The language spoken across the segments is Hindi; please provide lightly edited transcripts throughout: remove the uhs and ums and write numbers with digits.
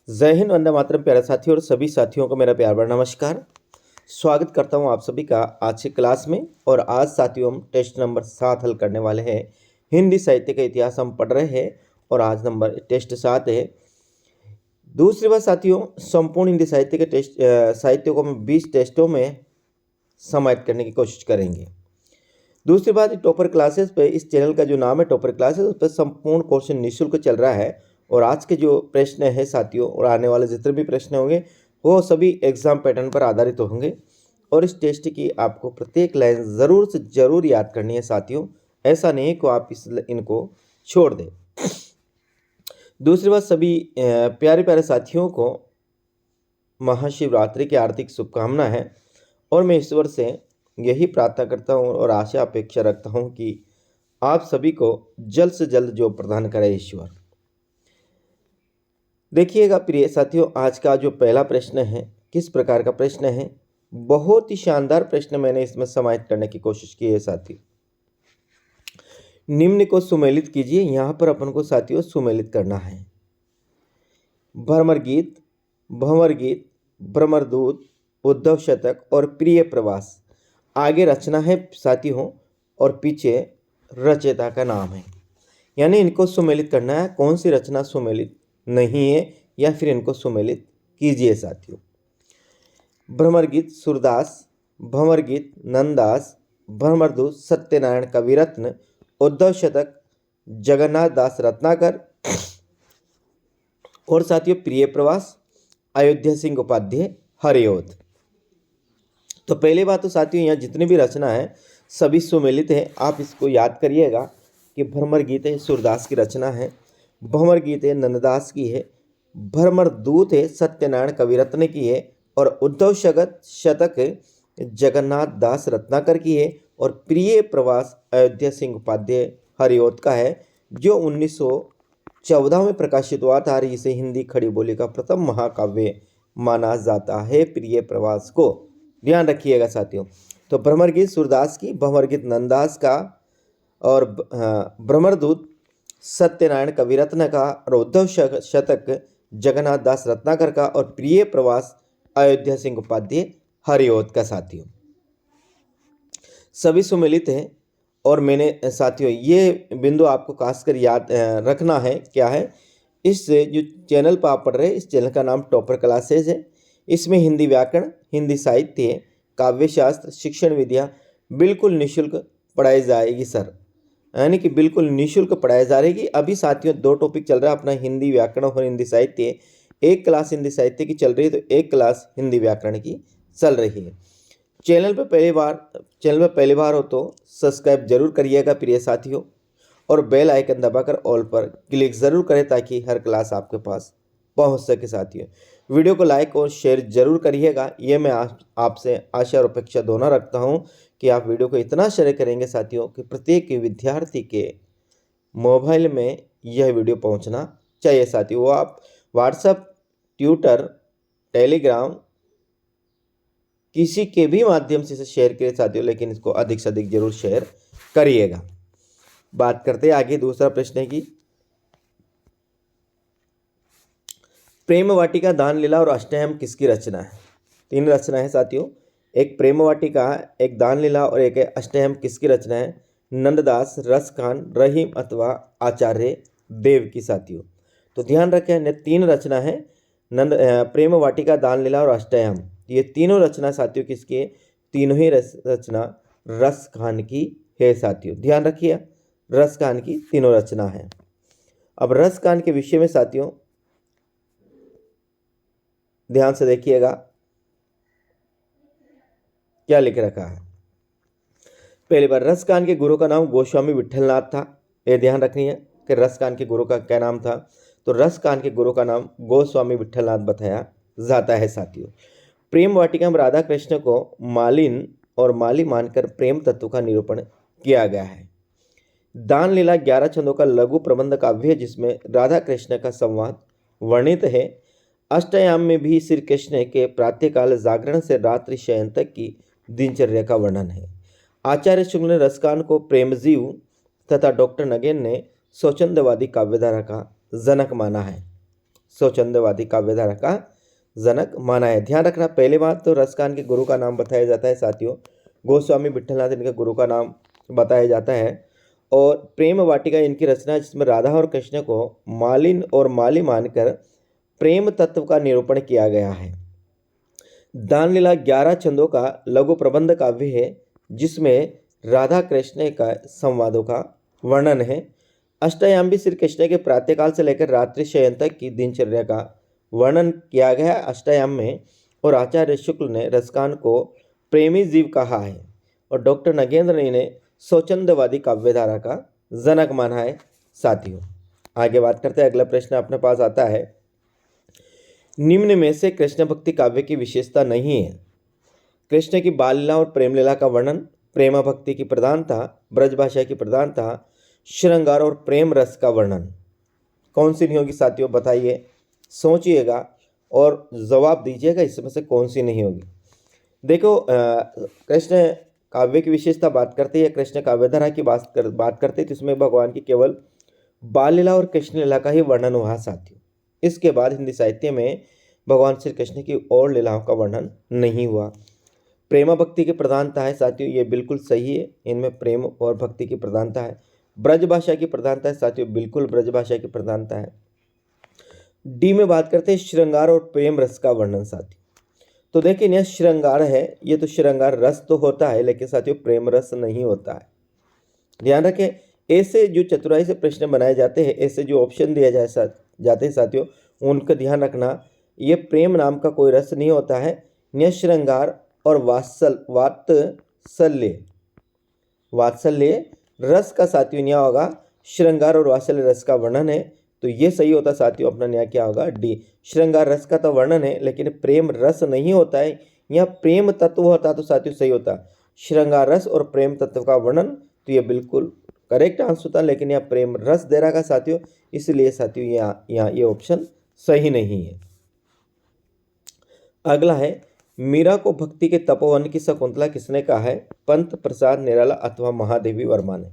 जय हिंद, वंदे मातरम। प्यारे साथियों और सभी साथियों को मेरा प्यार भरा नमस्कार। स्वागत करता हूं आप सभी का आज की क्लास में। और आज साथियों हम टेस्ट नंबर 7 हल करने वाले हैं। हिंदी साहित्य का इतिहास हम पढ़ रहे हैं और आज नंबर टेस्ट 7 है। दूसरी बात साथियों, संपूर्ण हिंदी साहित्य के साहित्य को हम 20 टेस्टों में समाहित करने की कोशिश करेंगे। दूसरी बात, टॉपर क्लासेस पे इस चैनल का जो नाम है टॉपर क्लासेस, उस पर संपूर्ण कोर्स निःशुल्क चल रहा है। और आज के जो प्रश्न है साथियों और आने वाले जितने भी प्रश्न होंगे वो सभी एग्जाम पैटर्न पर आधारित होंगे। और इस टेस्ट की आपको प्रत्येक लाइन ज़रूर से ज़रूर याद करनी है साथियों। ऐसा नहीं है कि आप इनको छोड़ दें। दूसरी बात, सभी प्यारे प्यारे साथियों को महाशिवरात्रि की हार्दिक शुभकामना है। और मैं ईश्वर से यही प्रार्थना करता हूँ और आशा अपेक्षा रखता हूँ कि आप सभी को जल्द से जल्द जो प्रदान करे ईश्वर। देखिएगा प्रिय साथियों, आज का जो पहला प्रश्न है किस प्रकार का प्रश्न है। बहुत ही शानदार प्रश्न मैंने इसमें समाहित करने की कोशिश की है साथियों। निम्न को सुमेलित कीजिए। यहाँ पर अपन को साथियों सुमेलित करना है। भ्रमर गीत, भंवर गीत, भ्रमरदूत, उद्धव शतक और प्रिय प्रवास। आगे रचना है साथियों और पीछे रचयिता का नाम है। यानी इनको सुमेलित करना है। कौन सी रचना सुमेलित नहीं है या फिर इनको सुमेलित कीजिए साथियों। भ्रमर गीत सूरदास, भंवर गीत नंददास, भ्रमरदूत सत्यनारायण कविरत्न, उद्धव शतक जगन्नाथ दास रत्नाकर और साथियों प्रिय प्रवास अयोध्या सिंह उपाध्याय हरिओद। तो पहली बात तो साथियों यहाँ जितनी भी रचना है सभी सुमेलित है। आप इसको याद करिएगा कि भ्रमर गीत है सूरदास की रचना है, भंवर गीत है नंददास की है, भ्रमरदूत है सत्यनारायण कविरत्न की है और उद्धव शतक जगन्नाथ दास रत्नाकर की है और प्रिय प्रवास अयोध्या सिंह उपाध्याय हरिओद का है, जो 1914 में प्रकाशित हुआ था। इसे हिंदी खड़ी बोली का प्रथम महाकाव्य माना जाता है प्रिय प्रवास को। ध्यान रखिएगा साथियों। तो भ्रमर गीत सूरदास की, भंवर गीत नंददास का और भ्रमरदूत सत्यनारायण कविरत्न का और उद्धव शतक जगन्नाथ दास रत्नाकर का और प्रिय प्रवास अयोध्या सिंह उपाध्याय हरिओद का साथियों सभी सुमेलित हैं। और मैंने साथियों ये बिंदु आपको खासकर याद रखना है। क्या है, इस जो चैनल पर आप पढ़ रहे हैं इस चैनल का नाम टॉपर क्लासेज है। इसमें हिंदी व्याकरण, हिंदी साहित्य, काव्य शास्त्र, शिक्षण विद्या बिल्कुल निःशुल्क पढ़ाई जाएगी सर। यानी कि बिल्कुल निःशुल्क पढ़ाई जा रही। अभी साथियों 2 टॉपिक चल रहा है अपना, हिंदी व्याकरण और हिंदी साहित्य। एक क्लास हिंदी साहित्य की चल रही है तो एक क्लास हिंदी व्याकरण की चल रही है। चैनल पर पहली बार हो तो सब्सक्राइब जरूर करिएगा प्रिय साथियों और बेल आइकन दबाकर ऑल पर क्लिक ज़रूर करें ताकि हर क्लास आपके पास पहुंच सके साथियों। वीडियो को लाइक और शेयर जरूर करिएगा। ये मैं आपसे आशा और अपेक्षा दोनों रखता हूं कि आप वीडियो को इतना शेयर करेंगे साथियों कि प्रत्येक विद्यार्थी के मोबाइल में यह वीडियो पहुंचना चाहिए साथियों। वो आप व्हाट्सएप, ट्विटर, टेलीग्राम किसी के भी माध्यम से इसे शेयर करिए साथियों, लेकिन इसको अधिक से अधिक जरूर शेयर करिएगा। बात करते हैं आगे। दूसरा प्रश्न है कि प्रेम वाटिका, दान लीला और अष्टयाम किसकी रचना है। 3 रचना है साथियों। एक प्रेम वाटिका, एक दान लीला और एक अष्टयाम किसकी रचना है। नंददास, रसखान, रहीम अथवा आचार्य देव की साथियों। तो ध्यान रखें 3 रचना है, प्रेम वाटिका, दान लीला और अष्टयाम। ये तीनों रचना साथियों किसकी है। तीनों ही रचना रसखान की है साथियों। ध्यान रखिए रसखान की तीनों रचना है। अब रसखान के विषय में साथियों ध्यान से देखिएगा क्या लिख रखा है। पहली बार रसखान के गुरु का नाम गोस्वामी विठलनाथ था। यह ध्यान रखनी है कि रसखान के गुरु का क्या नाम था। तो रसखान के गुरु का नाम गोस्वामी विठलनाथ बताया जाता है साथियों। प्रेम वाटिका में राधा कृष्ण को मालिन और माली मानकर प्रेम तत्व का निरूपण किया गया है। दान लीला 11 छंदों का लघु प्रबंध काव्य है जिसमें राधा कृष्ण का संवाद वर्णित है। अष्टयाम में भी श्री कृष्ण के प्रातःकाल जागरण से रात्रि शयन तक की दिनचर्या का वर्णन है। आचार्य शुक्ल ने रसखान को प्रेमजीव तथा डॉक्टर नगेन ने स्वच्छंदवादी काव्यधारा का जनक माना है स्वच्छंदवादी काव्यधारा का जनक माना है। ध्यान रखना, पहले बात तो रसकान के गुरु का नाम बताया जाता है साथियों, गोस्वामी विठलनाथ इनके गुरु का नाम बताया जाता है। और प्रेम वाटिका इनकी रचना, जिसमें राधा और कृष्ण को मालिन और माली मानकर प्रेम तत्व का निरूपण किया गया है। दानलीला 11 छंदों का लघु प्रबंध काव्य है, जिसमें राधा कृष्ण का संवादों का वर्णन है। अष्टयाम श्री कृष्ण के प्रातःकाल से लेकर रात्रि शयन तक की दिनचर्या का वर्णन किया गया अष्टयाम में। और आचार्य शुक्ल ने रसकान को प्रेमी जीव कहा है और डॉक्टर नगेंद्र ने इन्हें स्वच्छंदवादी काव्यधारा का जनक माना है साथियों। आगे बात करते हैं, अगला प्रश्न अपने पास आता है, निम्न में से कृष्ण भक्ति काव्य की विशेषता नहीं है। कृष्ण की बाल लीला और प्रेम लीला का वर्णन, प्रेम भक्ति की प्रधानता, ब्रजभाषा की प्रधानता, श्रृंगार और प्रेम रस का वर्णन। कौन सी नहीं होगी साथियों, बताइए, सोचिएगा और जवाब दीजिएगा, इसमें से कौन सी नहीं होगी। देखो, कृष्ण काव्य की विशेषता बात करते हैं, कृष्ण काव्यधारा की बात करते हैं, तो इसमें भगवान की केवल बाल लीला और कृष्ण लीला का ही वर्णन हुआ साथियों। इसके बाद हिंदी साहित्य में भगवान श्री कृष्ण की और लीलाओं का वर्णन नहीं हुआ। प्रेम भक्ति की प्रधानता है साथियों, ये बिल्कुल सही है, इनमें प्रेम और भक्ति की प्रधानता है। ब्रजभाषा की प्रधानता है साथियों, बिल्कुल ब्रजभाषा की प्रधानता है। डी में बात करते हैं श्रृंगार और प्रेम रस का वर्णन साथियों। तो देखिए, यह श्रृंगार है, ये तो श्रृंगार रस तो होता है, लेकिन साथियों प्रेम रस नहीं होता है। ध्यान रखें, ऐसे जो चतुराई से प्रश्न बनाए जाते हैं, ऐसे जो ऑप्शन दिया जाते हैं साथियों, उनका ध्यान रखना, ये प्रेम नाम का कोई रस नहीं होता है। यह श्रृंगार और वात्सल्य रस का साथियों न्याय होगा। श्रृंगार और वात्सल्य रस का वर्णन है, तो ये सही होता साथियों, अपना न्याय क्या होगा, डी। श्रृंगार रस का तो वर्णन है, लेकिन प्रेम रस नहीं होता है, यह प्रेम तत्व होता तो साथियों सही होता। श्रृंगार रस और प्रेम तत्व का वर्णन, तो ये बिल्कुल करेक्ट आंसर होता, लेकिन यह प्रेम रस दे रहा था साथियों, इसलिए साथियों यहाँ ये ऑप्शन सही नहीं है। अगला है, मीरा को भक्ति के तपोवन की शकुंतला किसने कहा है? पंत प्रसाद निराला अथवा महादेवी वर्मा ने।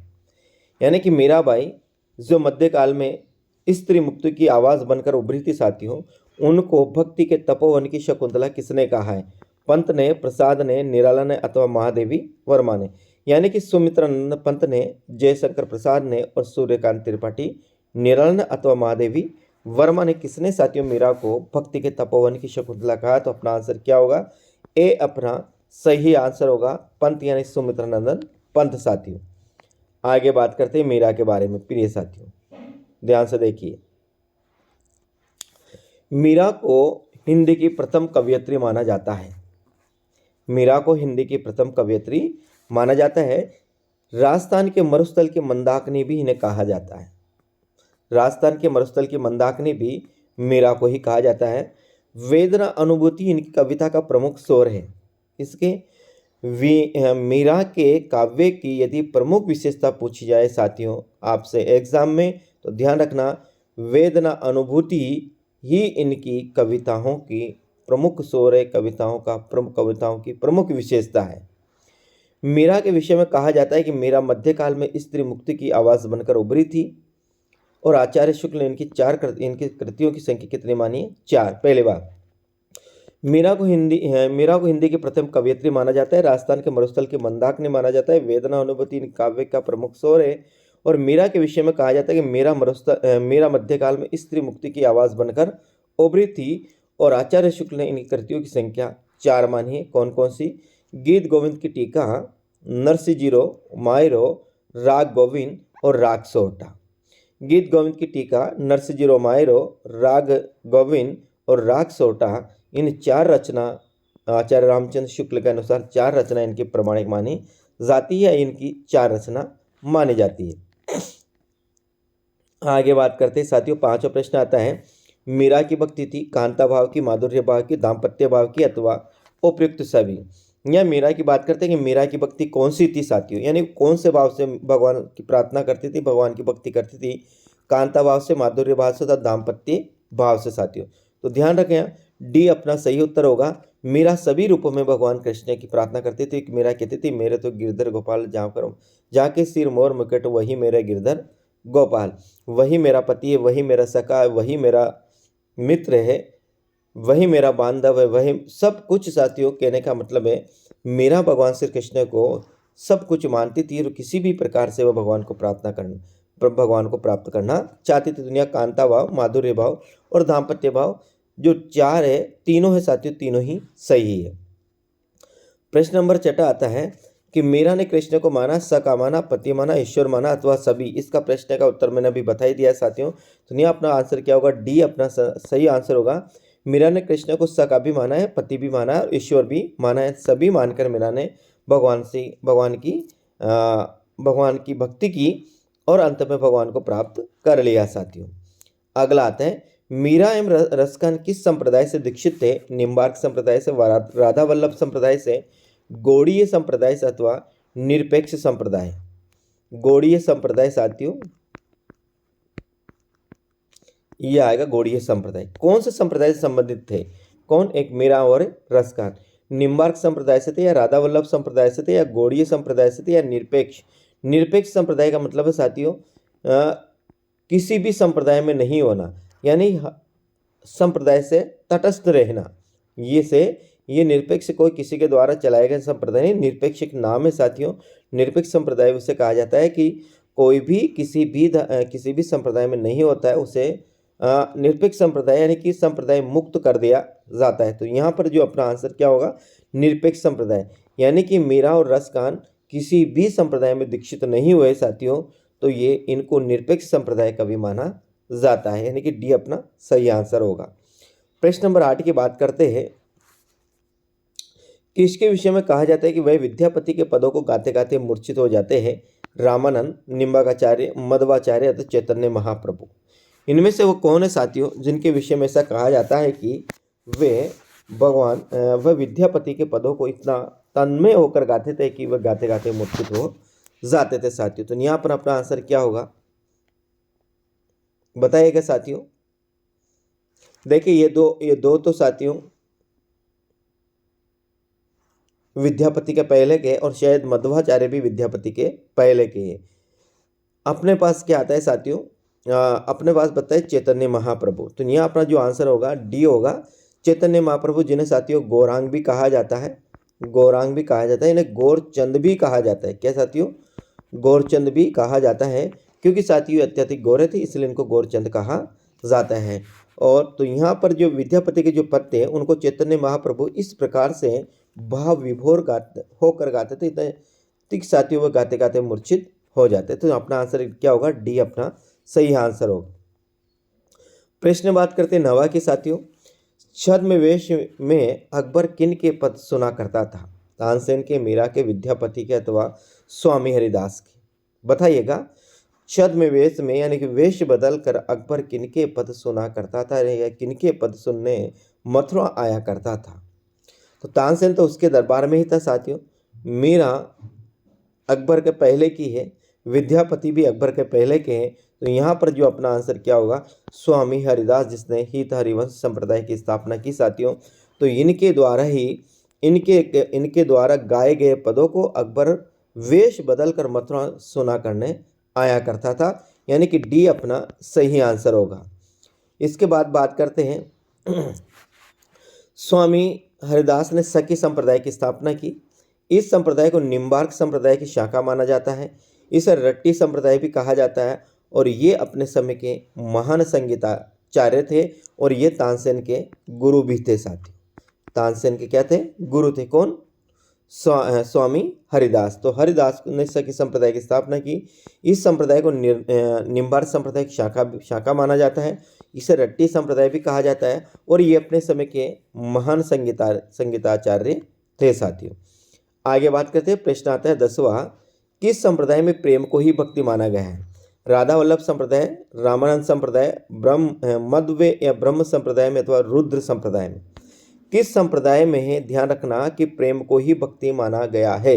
यानी कि मीराबाई जो मध्यकाल में स्त्री मुक्ति की आवाज़ बनकर उभरी थी साथियों, उनको भक्ति के तपोवन की शकुंतला किसने कहा है? पंत ने, प्रसाद ने, निराला ने अथवा महादेवी वर्मा ने। यानी कि सुमित्रानंद पंत ने, जयशंकर प्रसाद ने और सूर्यकांत त्रिपाठी, निराला ने अथवा महादेवी वर्मा ने, किसने साथियों मीरा को भक्ति के तपोवन की शकुंतला कहा? तो अपना आंसर क्या होगा? ए अपना सही आंसर होगा, पंत यानी सुमित्रानंदन पंत साथियों। आगे बात करते हैं मीरा के बारे में प्रिय साथियों, ध्यान से देखिए। मीरा को हिंदी की प्रथम कवयित्री माना जाता है। मीरा को हिंदी की प्रथम कवयित्री माना जाता है। राजस्थान के मरुस्थल की मंदाकिनी भी इन्हें कहा जाता है। राजस्थान के मरुस्थल की मंदाकिनी भी मीरा को ही कहा जाता है। वेदना अनुभूति इनकी कविता का प्रमुख स्वर है। इसके मीरा के काव्य की यदि प्रमुख विशेषता पूछी जाए साथियों आपसे एग्जाम में, तो ध्यान रखना, वेदना अनुभूति ही इनकी कविताओं की प्रमुख स्वर है, कविताओं की प्रमुख विशेषता है। मीरा के विषय में कहा जाता है कि मीरा मध्यकाल में स्त्री मुक्ति की आवाज़ बनकर उभरी थी। और आचार्य शुक्ल ने इनकी कृतियों की संख्या कितनी मानी है? 4। पहले बात, मीरा को हिंदी की प्रथम कवयित्री माना जाता है। राजस्थान के मरुस्थल की मंदाकिनी माना जाता है। वेदना अनुभूति इन काव्य का प्रमुख स्वर है। और मीरा के विषय में कहा जाता है कि मीरा मध्यकाल में स्त्री मुक्ति की आवाज़ बनकर उभरी थी। और आचार्य शुक्ल ने इनकी कृतियों की संख्या 4 मानी है। कौन कौन सी? गीत गोविंद की टीका, नरसिंजीरो, मायरो, राग गोविंद और राग सोहटा। गीत गोविंद की टीका, नरसिंजीरो, मायरो, राग गोविंद और राग सोहटा, इन 4 रचना आचार्य रामचंद्र शुक्ल के अनुसार 4 रचना इनकी प्रमाणिक मानी जाती है। इनकी 4 रचना मानी जाती है। आगे बात करते हैं साथियों, 5वां प्रश्न आता है, मीरा की भक्ति थी कांता भाव की, माधुर्य भाव की, दाम्पत्य भाव की अथवा उपयुक्त सभी। यह मीरा की बात करते हैं कि मीरा की भक्ति कौन सी थी साथियों, यानी कौन से भाव से भगवान की प्रार्थना करती थी, भगवान की भक्ति करती थी? कांता भाव से, माधुर्य भाव से तथा दाम्पत्य भाव से साथियों। तो ध्यान रखें, डी अपना सही उत्तर होगा। मीरा सभी रूपों में भगवान कृष्ण की प्रार्थना करती थी। मीरा कहती थी, मेरे तो गिरधर गोपाल जहाँ करूँ, जाके सिर मोर मुकुट वही मेरे गिरधर गोपाल, वही मेरा पति है, वही मेरा सखा है, वही मेरा मित्र है, वही मेरा बांधव है, वही सब कुछ साथियों। कहने का मतलब है मेरा भगवान श्री कृष्ण को सब कुछ मानती थी और किसी भी प्रकार से वह भगवान को प्राप्त करना चाहती थी। दुनिया कांता भाव, माधुर्य भाव और दाम्पत्य भाव जो चार है, तीनों है साथियों, तीनों ही सही है। प्रश्न नंबर 6 आता है कि मीरा ने कृष्ण को माना, सका माना, पति माना, ईश्वर माना अथवा सभी। इसका प्रश्न का उत्तर मैंने अभी बता ही दिया है साथियों। तो नहीं, अपना आंसर क्या होगा? डी अपना सही आंसर होगा। मीरा ने कृष्ण को सका भी माना है, पति भी माना है और ईश्वर भी माना है। सभी मानकर मीरा ने भगवान की भक्ति की और अंत में भगवान को प्राप्त कर लिया साथियों। अगला आता है, मीरा एवं रसखान किस संप्रदाय से दीक्षित थे? निम्बार्क संप्रदाय से, राधा वल्लभ संप्रदाय से, गौड़ीय संप्रदाय से अथवा निरपेक्ष संप्रदाय। गौड़ीय संप्रदाय साथियों, यह आएगा गौड़ीय संप्रदाय। कौन से संप्रदाय से संबंधित थे? कौन? एक मीरा और रसखान। निम्बार्क संप्रदाय से थे या राधा वल्लभ संप्रदाय से थे या गौड़ीय संप्रदाय से थे या निरपेक्ष? निरपेक्ष संप्रदाय का मतलब है साथियों किसी भी संप्रदाय में नहीं होना, यानी संप्रदाय से तटस्थ रहना। ये निरपेक्ष कोई किसी के द्वारा चलाए गए संप्रदाय नहीं, निरपेक्ष एक नाम है साथियों। निरपेक्ष संप्रदाय उसे कहा जाता है कि कोई भी किसी भी संप्रदाय में नहीं होता है, उसे निरपेक्ष संप्रदाय यानी कि संप्रदाय मुक्त कर दिया जाता है। तो यहाँ पर जो अपना आंसर क्या होगा? निरपेक्ष संप्रदाय। यानी कि मीरा और रसखान किसी भी संप्रदाय में दीक्षित नहीं हुए साथियों, तो ये इनको निरपेक्ष संप्रदाय का भी माना जाता है, यानी कि डी अपना सही आंसर होगा। प्रश्न नंबर 8 की बात करते हैं। किसके विषय में कहा जाता है कि वह विद्यापति के पदों को गाते गाते मूर्छित हो जाते हैं? रामानंद, निम्बार्काचार्य, मध्वाचार्य अथवा चैतन्य महाप्रभु। इनमें से वो कौन है साथियों जिनके विषय में ऐसा कहा जाता है कि वह विद्यापति के पदों को इतना तन्मय होकर गाते थे कि वह गाते गाते मूर्छित हो जाते थे साथियों? तो यहाँ पर अपना आंसर क्या होगा बताइएगा साथियों। देखिए ये दो तो साथियों विद्यापति के पहले के और शायद मध्वाचार्य भी विद्यापति के पहले के हैं। अपने पास क्या आता है साथियों? अपने पास बताए चैतन्य महाप्रभु। तो यहाँ अपना जो आंसर होगा डी होगा, चैतन्य महाप्रभु, जिन्हें साथियों गौरांग भी कहा जाता है। गौरांग भी कहा जाता है, इन्हें गौरचंद भी कहा जाता है। क्या साथियों? गौरचंद भी कहा जाता है, क्योंकि साथियों अत्यधिक गौर थे इसलिए इनको गौरचंद कहा जाता है। और तो यहाँ पर जो विद्यापति के जो पद थे उनको चैतन्य महाप्रभु इस प्रकार से भाव विभोर होकर गाते थे, इतने साथियों वो गाते गाते मूर्छित हो जाते। तो अपना आंसर क्या होगा? डी अपना सही आंसर होगा। प्रश्न बात करते हैं 9वां की साथियों। छद्मवेश में अकबर किन के पद सुना करता था? तानसेन के, मीरा के, विद्यापति के अथवा स्वामी हरिदास के? बताइएगा। छद्मवेश में यानी कि वेश बदल कर अकबर किनके पद सुना करता था या किनके पद सुनने मथुरा आया करता था? तो तानसेन तो उसके दरबार में ही था साथियों। मीरा अकबर के पहले की है, विद्यापति भी अकबर के पहले के हैं। तो यहाँ पर जो अपना आंसर क्या होगा? स्वामी हरिदास, जिसने हित हरिवंश संप्रदाय की स्थापना की साथियों। तो इनके द्वारा ही इनके द्वारा गाए गए पदों को अकबर वेश बदल कर मथुरा सुना करने आया करता था, यानी कि डी अपना सही आंसर होगा। इसके बाद बात करते हैं स्वामी हरिदास ने सखी संप्रदाय की स्थापना की। इस संप्रदाय को निम्बार्क संप्रदाय की शाखा माना जाता है। इसे रट्टी संप्रदाय भी कहा जाता है और ये अपने समय के महान संगीताचार्य थे और ये तानसेन के गुरु भी थे साथी। तानसेन के क्या थे? गुरु थे। कौन? स्वामी हरिदास। तो हरिदास ने सखी संप्रदाय की स्थापना की। इस संप्रदाय को निम्बार्क संप्रदाय की शाखा माना जाता है। इसे रट्टी संप्रदाय भी कहा जाता है और ये अपने समय के महान संगीताचार्य थे साथियों। आगे बात करते हैं। प्रश्न आता है 10वां। किस संप्रदाय में प्रेम को ही भक्ति माना गया है? राधा वल्लभ संप्रदाय, रामानंद संप्रदाय, मध्व या ब्रह्म संप्रदाय में अथवा रुद्र संप्रदाय में? किस संप्रदाय में है? ध्यान रखना कि प्रेम को ही भक्ति माना गया है।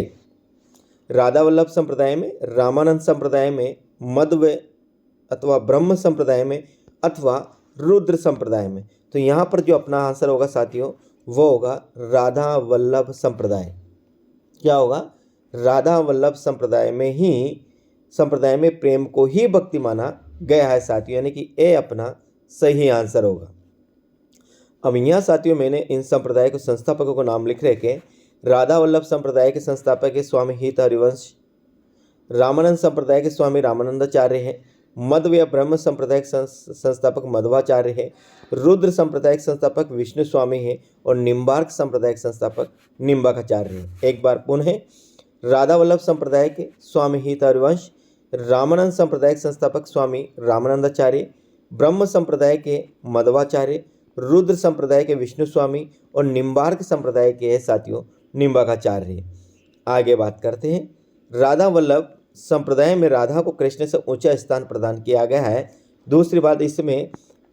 राधा वल्लभ संप्रदाय में, रामानंद संप्रदाय में, मध्व अथवा ब्रह्म संप्रदाय में अथवा रुद्र संप्रदाय में? तो यहाँ पर जो अपना आंसर होगा साथियों वो होगा राधा वल्लभ संप्रदाय। क्या होगा? राधा वल्लभ संप्रदाय में प्रेम को ही भक्ति माना गया है साथियों, यानी कि ए अपना सही आंसर होगा। अब यहाँ साथियों मैंने इन संप्रदाय को संस्थापकों को नाम लिख रखे। राधा वल्लभ संप्रदाय के संस्थापक है स्वामी हित हरिवंश। रामानंद संप्रदाय के स्वामी रामानंदाचार्य हैं। मध्व ब्रह्म संप्रदाय के संस्थापक मध्वाचार्य है। रुद्र संप्रदाय के संस्थापक विष्णु स्वामी है और निम्बार्क संप्रदाय के संस्थापक निम्बाकाचार्य है। एक बार पुनः राधा वल्लभ संप्रदाय के स्वामी हित हरिवंश, रामानंद संप्रदाय के संस्थापक स्वामी रामानंदाचार्य, ब्रह्म संप्रदाय के मध्वाचार्य, रुद्र संप्रदाय के विष्णु स्वामी और निम्बार्क संप्रदाय के साथियों निम्बाकाचार्य। आगे बात करते हैं। राधा वल्लभ संप्रदाय में राधा को कृष्ण से ऊंचा स्थान प्रदान किया गया है। दूसरी बात, इसमें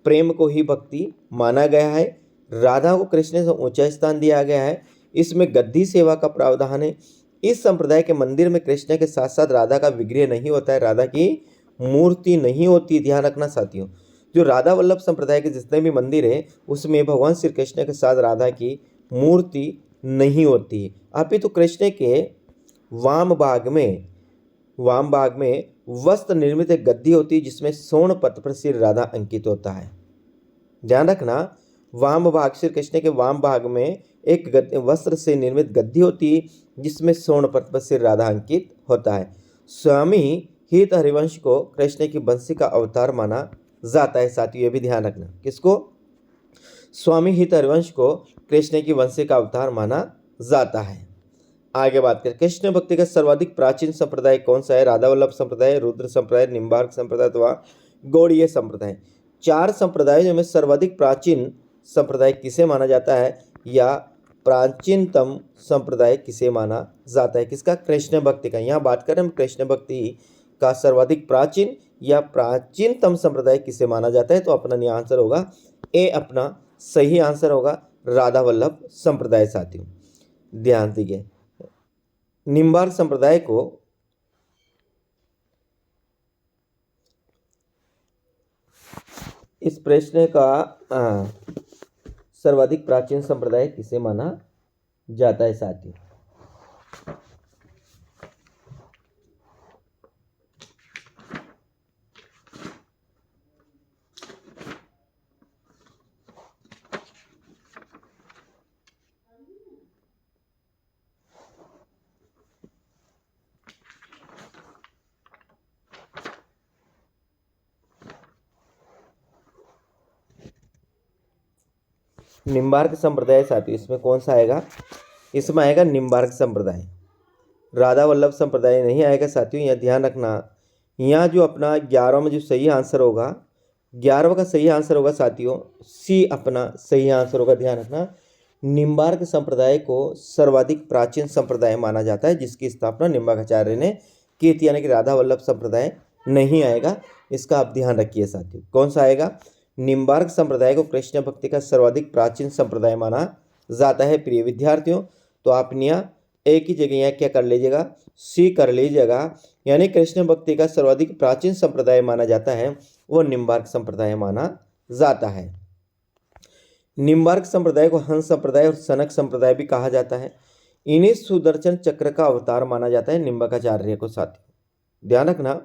प्रेम को ही भक्ति माना गया है। राधा को कृष्ण से ऊंचा स्थान दिया गया है। इसमें गद्दी सेवा का प्रावधान है। इस संप्रदाय के मंदिर में कृष्ण के साथ साथ राधा का विग्रह नहीं होता है, राधा की मूर्ति नहीं होती। ध्यान रखना साथियों, जो राधा वल्लभ संप्रदाय के जितने भी मंदिर है उसमें भगवान श्री कृष्ण के साथ राधा की मूर्ति नहीं होती है। अपितु कृष्ण के वाम भाग में वस्त्र निर्मित एक गद्दी होती है जिसमें स्वर्ण पत्र पर श्री राधा अंकित होता है। ध्यान रखना, वाम भाग, श्री कृष्ण के वाम भाग में एक वस्त्र से निर्मित गद्दी होती है जिसमें स्वर्ण पत्र पर श्री राधा अंकित होता है। स्वामी हित हरिवंश को कृष्ण की बंसी का अवतार माना जाता है। साथियों ये भी ध्यान रखना, किसको? स्वामी हित हरिवंश को कृष्ण की बंसी का अवतार माना जाता है। आगे बात करें, कृष्ण भक्ति का सर्वाधिक प्राचीन संप्रदाय कौन सा है? राधा वल्लभ संप्रदाय, रुद्र संप्रदाय, निम्बार्क संप्रदाय अथवा गौड़ीय संप्रदाय। चार संप्रदायों में सर्वाधिक प्राचीन संप्रदाय किसे माना जाता है या प्राचीनतम संप्रदाय किसे माना जाता है? किसका? कृष्ण भक्ति का। यहाँ बात करें हम कृष्ण भक्ति का सर्वाधिक प्राचीन या प्राचीनतम संप्रदाय किसे माना जाता है, तो अपना आंसर होगा ए, अपना सही आंसर होगा राधा वल्लभ संप्रदाय। साथियों ध्यान दीजिए, निम्बार्क संप्रदाय को इस प्रश्न का सर्वाधिक प्राचीन संप्रदाय किसे माना जाता है? साथियों निम्बार्क संप्रदाय। साथियों इसमें कौन सा आएगा? इसमें आएगा निम्बार्क संप्रदाय, राधा वल्लभ संप्रदाय नहीं आएगा। साथियों यह ध्यान रखना, यहाँ जो अपना 11वां में जो सही आंसर होगा, 11वां का सही आंसर होगा साथियों सी, अपना सही आंसर होगा। ध्यान रखना, निम्बार्क संप्रदाय को सर्वाधिक प्राचीन संप्रदाय माना जाता है जिसकी स्थापना निम्बाकाचार्य ने की थी, यानी कि राधा वल्लभ संप्रदाय नहीं आएगा। इसका आप ध्यान रखिए साथियों, कौन सा आएगा? निम्बार्क संप्रदाय को कृष्ण भक्ति का सर्वाधिक प्राचीन संप्रदाय माना जाता है। प्रिय विद्यार्थियों, तो आप यहाँ एक ही जगह यहाँ क्या कर लीजिएगा? सी कर लीजिएगा, यानी कृष्ण भक्ति का सर्वाधिक प्राचीन संप्रदाय माना जाता है वो निम्बार्क संप्रदाय माना जाता है। निम्बार्क संप्रदाय को हंस संप्रदाय और सनक संप्रदाय भी कहा जाता है। इन्हें सुदर्शन चक्र का अवतार माना जाता है निम्बाकाचार्य को। साथियों ध्यान रखना,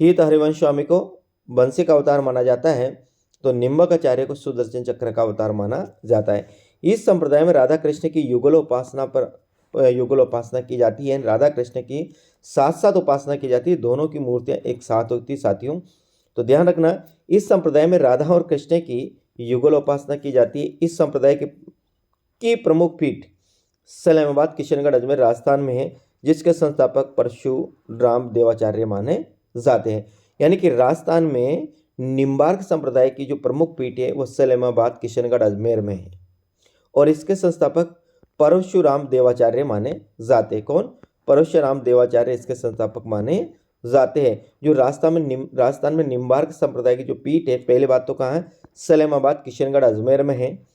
हित हरिवंश स्वामी को बंसी का अवतार माना जाता है तो निम्बाकाचार्य को सुदर्शन चक्र का अवतार माना जाता है। इस संप्रदाय में राधा कृष्ण की युगल उपासना की जाती है। राधा कृष्ण की साथ साथ उपासना की जाती है, दोनों की मूर्तियां एक साथ होती है। साथियों तो ध्यान रखना, इस संप्रदाय में राधा और कृष्ण की युगल उपासना की जाती है। इस संप्रदाय की प्रमुख पीठ सलेमाबाद, किशनगढ़, अजमेर, राजस्थान में है, जिसके संस्थापक परशुराम देवाचार्य माने जाते हैं। यानी कि राजस्थान में निम्बार्क संप्रदाय की जो प्रमुख पीठ है वो सलेमाबाद, किशनगढ़, अजमेर में है और इसके संस्थापक परशुराम देवाचार्य माने जाते हैं। कौन? परशुराम देवाचार्य इसके संस्थापक माने जाते हैं। जो राजस्थान में निम्बार्क संप्रदाय की जो पीठ है, पहले बात तो कहाँ है? सलेमाबाद, किशनगढ़, अजमेर में है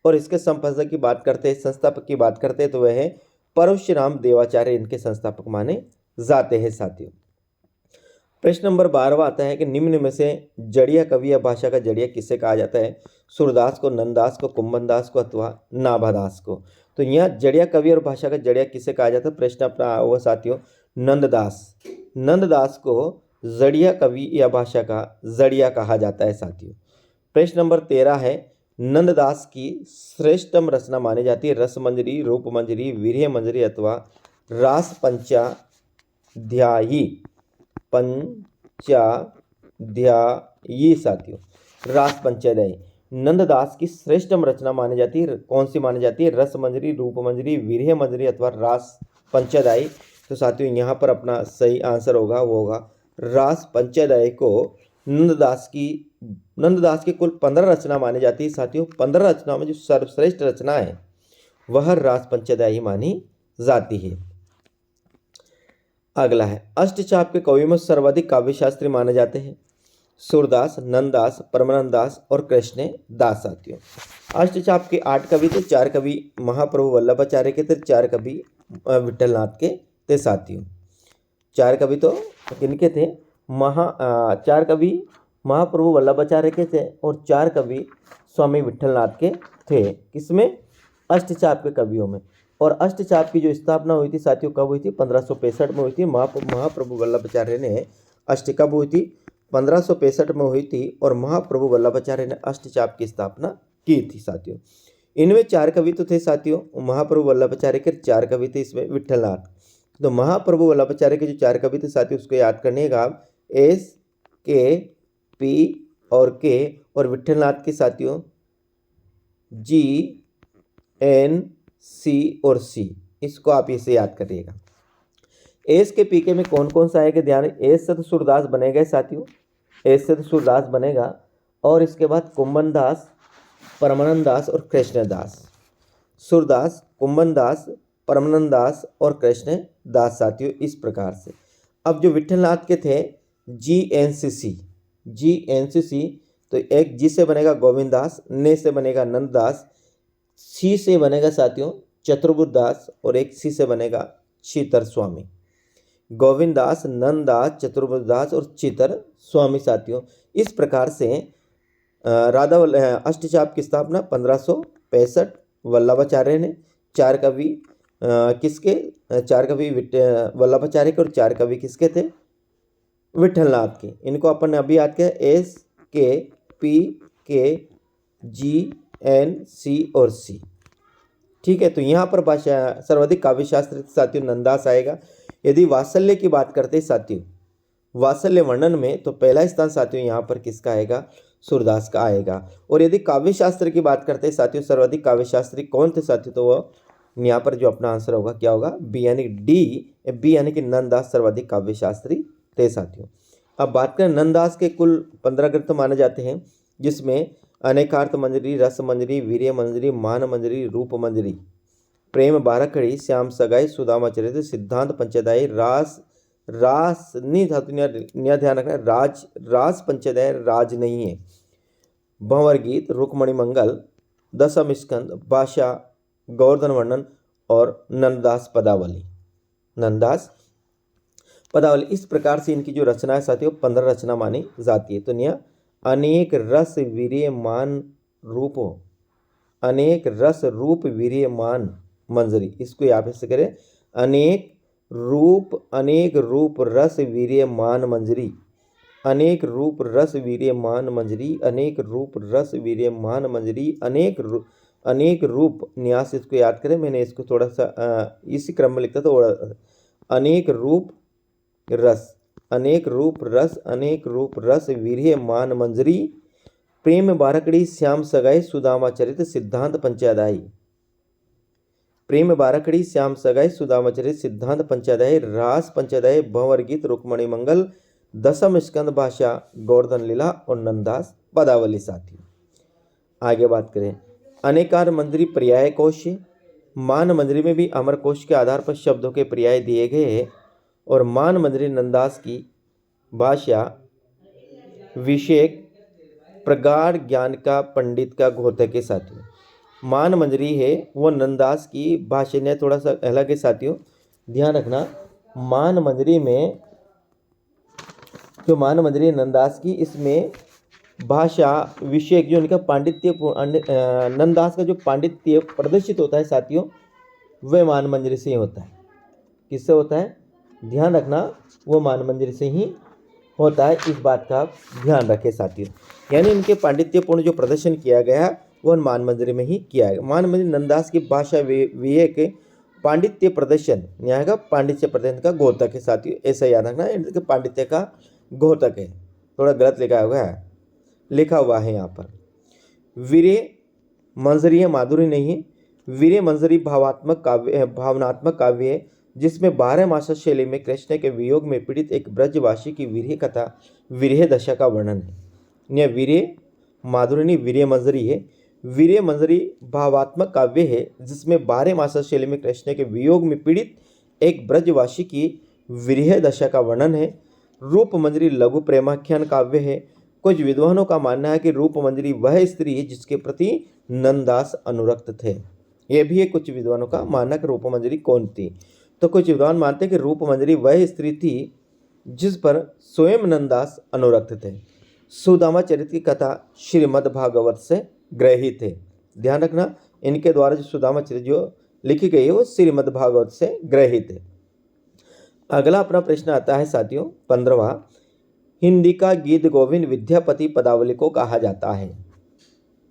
और इसके संपादक की बात करते हैं, संस्थापक की बात करते हैं तो वह है परशुराम देवाचार्य, इनके संस्थापक माने जाते हैं। साथियों प्रश्न नंबर 12 आता है कि निम्न में से जड़िया कवि या भाषा का जड़िया किसे कहा जाता है? सूरदास को, नंददास को, कुंभनदास को अथवा नाभादास को। तो यहाँ जड़िया कवि और भाषा का जड़िया किसे कहा जाता है? प्रश्न अपना होगा साथियों नंददास को जड़िया कवि या भाषा का जड़िया कहा जाता है। साथियों प्रश्न नंबर 13 है, नंददास की श्रेष्ठतम रचना मानी जाती है रस मंजरी, रूप मंजरी, वीर्य मंजरी अथवा रास पंचाध्यायी। पंचाध्यायी साथियों, रास पंचाध्यायी नंददास की श्रेष्ठतम रचना मानी जाती है। कौन सी मानी जाती है? रस मंजरी, रूप मंजरी, वीर्य मंजरी अथवा रास पंचाध्यायी। तो साथियों यहाँ पर अपना सही आंसर होगा, वो होगा रास पंचाध्यायी को नंददास की कुल 15 रचना मानी जाती है साथियों। 15 रचनाओं में जो सर्वश्रेष्ठ रचना है वह रास पंचाध्यायी मानी जाती है। अगला है, अष्टचाप के कवियों में सर्वाधिक काव्यशास्त्री माने जाते हैं सूरदास, नंददास, परमानंद दास और कृष्ण दास साथियों। अष्टचाप के 8 कवि थे, 4 कवि महाप्रभु वल्लभाचार्य के थे, 4 कवि विठलनाथ के थे साथियों। 4 कवि तो किनके थे? 4 कवि महाप्रभु वल्लभाचार्य के थे और 4 कवि स्वामी विठलनाथ के थे। किसमें? अष्टचाप के कवियों में। और अष्टचाप की जो स्थापना हुई थी साथियों कब हुई थी? 1565 में हुई थी। महाप्रभु वल्लभाचार्य ने कब हुई थी? 1565 में हुई थी और महाप्रभु वल्लभाचार्य ने अष्टचाप की स्थापना की थी साथियों। इनमें 4 कवि तो थे साथियों, महाप्रभु वल्लभाचार्य के 4 कवि थे, इसमें विठलनाथ। तो महाप्रभु वल्लभाचार्य के जो 4 कवि थे साथियों उसको याद करनिएगा आप, एस, के, पी और के, और विठलनाथ के साथियों जी, एन, सी और सी। इसको आप इसे याद करिएगा। एस के पीके में कौन कौन सा आएगा? ध्यान, एस से तो सूरदास बनेगा साथियों, एस से तो सूरदास बनेगा। और इसके बाद कुंभन दास, परमानंद दास और कृष्ण दास। सूरदास, कुंभन दास, परमानंद दास और कृष्ण दास साथियों, इस प्रकार से। अब जो विठलनाथ के थे GNCC, तो एक जी से बनेगा गोविंद दास, ने से बनेगा नंद दास, सी से बनेगा साथियों चतुर्बुद्ध दास और एक सी से बनेगा चीतर स्वामी। गोविंद दास, नंद दास, चतुर्बुद्ध दास और चीतर स्वामी साथियों। इस प्रकार से अष्टचाप की स्थापना 1565 वल्लभाचार्य ने। 4 कवि किसके? 4 कवि वल्लभाचार्य के और 4 कवि किसके थे? विठलनाथ के। इनको अपन ने अभी याद किया, एस, के, पी, के, जी, एन, सी और सी। ठीक है, तो यहाँ पर भाषा सर्वाधिक काव्यशास्त्री साथियों नंददास आएगा। यदि वात्सल्य की बात करते साथियों, वात्सल्य वर्णन में, तो पहला स्थान साथियों यहाँ पर किसका आएगा? सूरदास का आएगा। और यदि काव्यशास्त्र की बात करते साथियों, सर्वाधिक काव्यशास्त्री कौन थे साथियों? तो वह यहाँ पर जो अपना आंसर होगा क्या होगा? बी यानी कि नंददास सर्वाधिक काव्यशास्त्री थे साथियों। अब बात करें, नंददास के कुल 15 ग्रंथ माने जाते हैं, जिसमें अनेकार्थ मंजरी, रस मंजरी, वीर्य मंजरी, मान मंजरी, रूप मंजरी, प्रेम बारकड़ी, श्याम सगाई, सुदामा चरित्र, सिद्धांत पंचाध्यायी, रास नहीं था, ध्यान रखना, रास पंचाध्याय राज नहीं है, भंवर गीत, रुक्मणी मंगल, दशम स्कंद, भाषा, गोवर्धन वर्णन और नंददास पदावली। इस प्रकार से इनकी जो रचना है साथियों 15 रचना मानी जाती है। तो निया अनेक रस वीर्य मान रूप, अनेक रस रूप वीर्य मान मंजरी। इसको यहाँ से करें, अनेक रूप रस वीर्य मान मंजरी, अनेक रूप रस वीर्य मान मंजरी, अनेक रूप रस वीर्य मान मंजरी, अनेक रूप न्यास। इसको याद करें, मैंने इसको थोड़ा सा इसी क्रम में लिखता था। अनेक रूप रस, अनेक रूप रस वीर्य मान मंजरी, प्रेम बारकड़ी, श्याम सगाई, सुदामा चरित, सिद्धांत पंचाध्यायी, प्रेम बारकड़ी, श्याम सगाई, सुदामा चरित, सिद्धांत पंचाध्यायी, रास पंचाध्यायी, भंवर गीत, रुक्मणी मंगल, दशम स्कंद, भाषा, गोवर्धन लीला और नंददास पदावली साथी। आगे बात करें, अनेकार मंजरी पर्याय कोश, मान मंजरी में भी अमर कोश के आधार पर शब्दों के पर्याय दिए गए हैं और मान मंजरी नंददास की भाषा, विषेक, प्रगाढ़ ज्ञान का, पंडित का, घोतक के साथियों। मान मंजरी है वो नंददास की भाषा ने थोड़ा सा अलग है साथियों, ध्यान रखना। मान मंजरी में जो मान मंजरी नंददास की, इसमें भाषा, विषेक जो इनका पांडित्य, नंददास का जो पांडित्य प्रदर्शित होता है साथियों वह मान मंजरी से ही होता है। किससे होता है? ध्यान रखना, वो मान मंजरी से ही होता है, इस बात का ध्यान रखें साथियों। यानी इनके पांडित्यपूर्ण जो प्रदर्शन किया गया वो मानमंजरी में ही किया है। मानमंजरी नंददास की भाषा विवेक पांडित्य प्रदर्शन, यहाँ का पांडित्य प्रदर्शन का घोतक है साथियों, ऐसा याद रखना, इनके पांडित्य का घोतक है। थोड़ा गलत लिखा हुआ है यहाँ पर। वीर्य मंजरी माधुरी नहीं है, वीर्य मंजरी भावनात्मक काव्य है जिसमें 12 मासा शैली में कृष्ण के वियोग में पीड़ित एक ब्रजवासी की वीर्य कथा, वीर्य दशा का वर्णन है। यह वीर्य माधुरी नहीं, वीर्य मंजरी है। वीर्य मंजरी भावात्मक काव्य है जिसमें 12 मासा शैली में कृष्ण के वियोग में पीड़ित एक ब्रजवासी की वीर्य दशा का वर्णन है। रूप मंजरी लघु प्रेमाख्यान काव्य है। कुछ विद्वानों का मानना है कि रूप मंजरी वह स्त्री है जिसके प्रति नंददास अनुरक्त थे। यह भी है कुछ विद्वानों का मानना कि रूप मंजरी कौन थी। तो कुछ विद्वान मानते हैं कि रूप मंजरी वह स्त्री थी जिस पर स्वयं नंददास अनुरक्त थे। सुदामा चरित्र की कथा श्रीमद् भागवत से ग्रहित है। ध्यान रखना, इनके द्वारा जो सुदामा चरित्र जो लिखी गई है वो श्रीमद् भागवत से ग्रहित है। अगला अपना प्रश्न आता है साथियों 15वां, हिंदी का गीत गोविंद विद्यापति पदावली को कहा जाता है।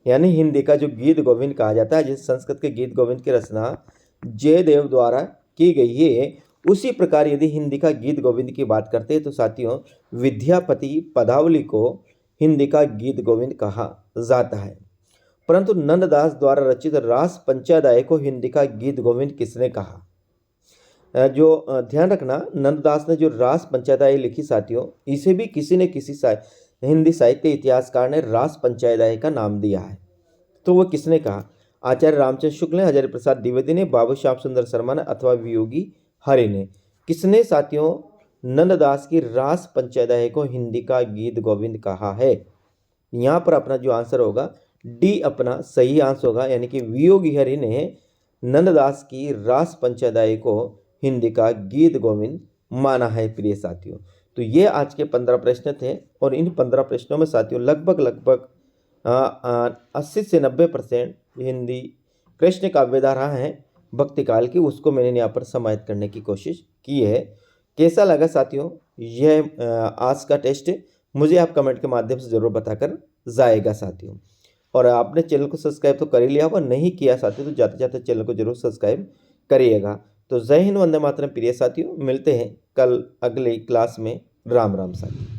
यानी हिंदी का जो गीत गोविंद कहा जाता है, जिस संस्कृत के गीत गोविंद की रचना जयदेव द्वारा की गई है, उसी प्रकार यदि हिंदी का गीत गोविंद की बात करते हैं तो साथियों विद्यापति पदावली को हिंदी का गीत गोविंद कहा जाता है। परंतु नंददास द्वारा रचित रास पंचाध्याय को हिंदी का गीत गोविंद किसने कहा? जो ध्यान रखना, नंददास ने जो रास पंचाध्याय लिखी साथियों, इसे भी किसी न किसी हिंदी साहित्य इतिहासकार ने रास पंचाध्याय का नाम दिया है। तो वो किसने कहा? आचार्य रामचंद्र शुक्ल ने, हजारी प्रसाद द्विवेदी ने, बाबू श्याम सुंदर शर्मा ने अथवा वियोगी हरि ने। किसने साथियों नंददास की रास पंचाध्याय को हिंदी का गीत गोविंद कहा है? यहाँ पर अपना जो आंसर होगा डी अपना सही आंसर होगा, यानी कि वियोगी हरि ने नंददास की रास पंचाध्याय को हिंदी का गीत गोविंद माना है। प्रिय साथियों, तो ये आज के 15 प्रश्न थे और इन 15 प्रश्नों में साथियों लगभग 80 से 90% हिंदी कृष्ण काव्यधारा है भक्ति काल की, उसको मैंने यहाँ पर समाहित करने की कोशिश की है। कैसा लगा साथियों यह आज का टेस्ट? मुझे आप कमेंट के माध्यम से ज़रूर बताकर जाएगा साथियों। और आपने चैनल को सब्सक्राइब तो कर ही लिया, वह नहीं किया साथियों तो जाते जाते चैनल को जरूर सब्सक्राइब करिएगा। तो जय हिंद, वंदे मातरम प्रिय साथियों, मिलते हैं कल अगले क्लास में। राम राम साथियों।